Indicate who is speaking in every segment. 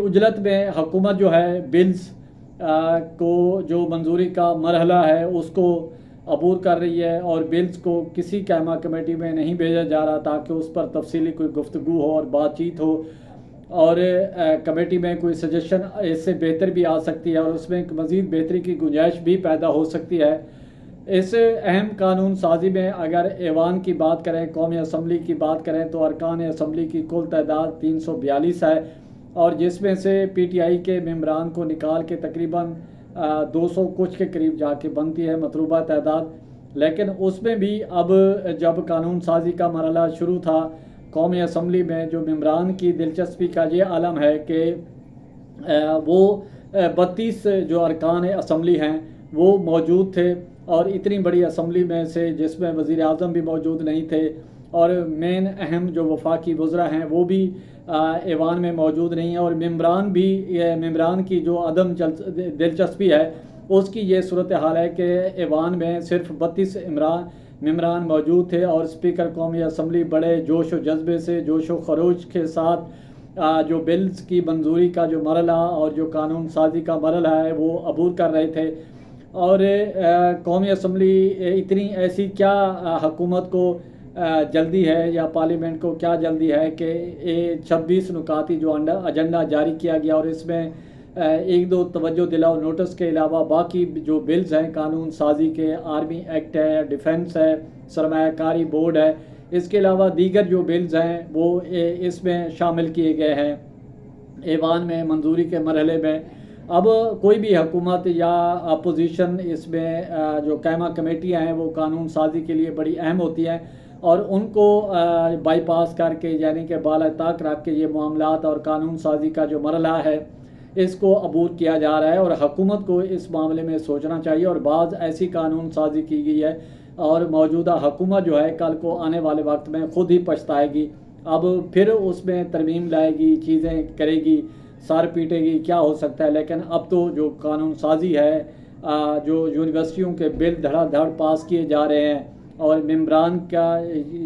Speaker 1: उजलत में हुकूमत जो है बिल्स को जो मंजूरी का मरहला है उसको अबूर कर रही है और बिल्स को किसी कैमा कमेटी में नहीं भेजा जा रहा ताकि उस पर तफसीली कोई गुफ्तगू हो और बातचीत हो और कमेटी में कोई सजेशन इससे बेहतर भी आ सकती है और उसमें मज़ीद बेहतरी की गुंजाइश भी पैदा हो सकती है। इस अहम कानून साजी में अगर ऐवान की बात करें, कौमी असम्बली की बात करें तो अरकान असम्बली की कुल तादाद 342 है और जिसमें से PTI के मेम्बरान को निकाल के तकरीबन 200 कुछ के करीब जाके बनती है मतलूबा तादाद। लेकिन उसमें भी अब जब कानून साजी का मरहला शुरू था कौमी असम्बली में जो मेम्बरान की दिलचस्पी का ये आलम है कि वो 32 जो अरकान असम्बली हैं वो मौजूद थे और इतनी बड़ी असम्बली में से जिसमें वज़ीर आज़म भी मौजूद नहीं थे और मेन अहम जो वफाकी वज़रा हैं वो भी ऐवान में मौजूद नहीं है और मेम्बरान की जो अदम दिलचस्पी है उसकी ये सूरत हाल है कि ऐवान में सिर्फ 32 मेम्बरान मौजूद थे और स्पीकर कौमी असम्बली बड़े जोश व जज्बे से जोश व खरोश के साथ जो बिल्स की मंजूरी का जो मरहला और जो कानून साजी का मरहला है वो अबूर कर रहे थे। और कौमी असम्बली इतनी ऐसी क्या हुकूमत को जल्दी है या पार्लियामेंट को क्या जल्दी है कि 26 नुकाती जो एजेंडा जारी किया गया और इसमें एक दो तवज्जो दिलाओ नोटिस के अलावा बाकी जो बिल्स हैं कानून साजी के, आर्मी एक्ट है, डिफेंस है, सरमायाकारी बोर्ड है, इसके अलावा दीगर जो बिल्स हैं वो इसमें शामिल किए गए हैं ऐवान में मंजूरी के मरहले में। अब कोई भी हुकूमत या अपोजिशन इसमें जो कैमा कमेटियाँ हैं वो कानून साजी के लिए बड़ी अहम होती हैं और उनको बाईपास करके यानी कि बाला ताक रख के ये मामलात और कानून साजी का जो मरहला है इसको अबूर किया जा रहा है और हुकूमत को इस मामले में सोचना चाहिए। और बाज़ ऐसी कानून साजी की गई है और मौजूदा हुकूमत जो है कल को आने वाले वक्त में ख़ुद ही पछताएगी, अब फिर उसमें तरमीम लाएगी, चीज़ें करेगी, सर पीटेगी, क्या हो सकता है। लेकिन अब तो जो कानून साजी है जो यूनिवर्सिटियों के बिल धड़ाधड़ पास किए जा रहे हैं और मेम्बरान का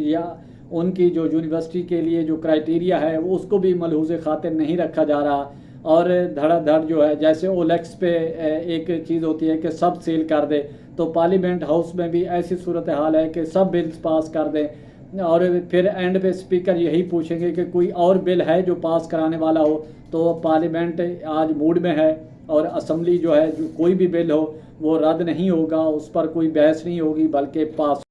Speaker 1: या उनकी जो यूनिवर्सिटी के लिए जो क्राइटेरिया है उसको भी मलहूज़ खातिर नहीं रखा जा रहा और धड़ाधड़ जो है जैसे ओलेक्स पे एक चीज़ होती है कि सब सेल कर दे तो पार्लियामेंट हाउस में भी ऐसी सूरत हाल है कि सब बिल्स पास कर दें और फिर एंड पे स्पीकर यही पूछेंगे कि कोई और बिल है जो पास कराने वाला हो तो पार्लियामेंट आज मूड में है और असम्बली जो है जो कोई भी बिल हो वो रद्द नहीं होगा, उस पर कोई बहस नहीं होगी बल्कि पास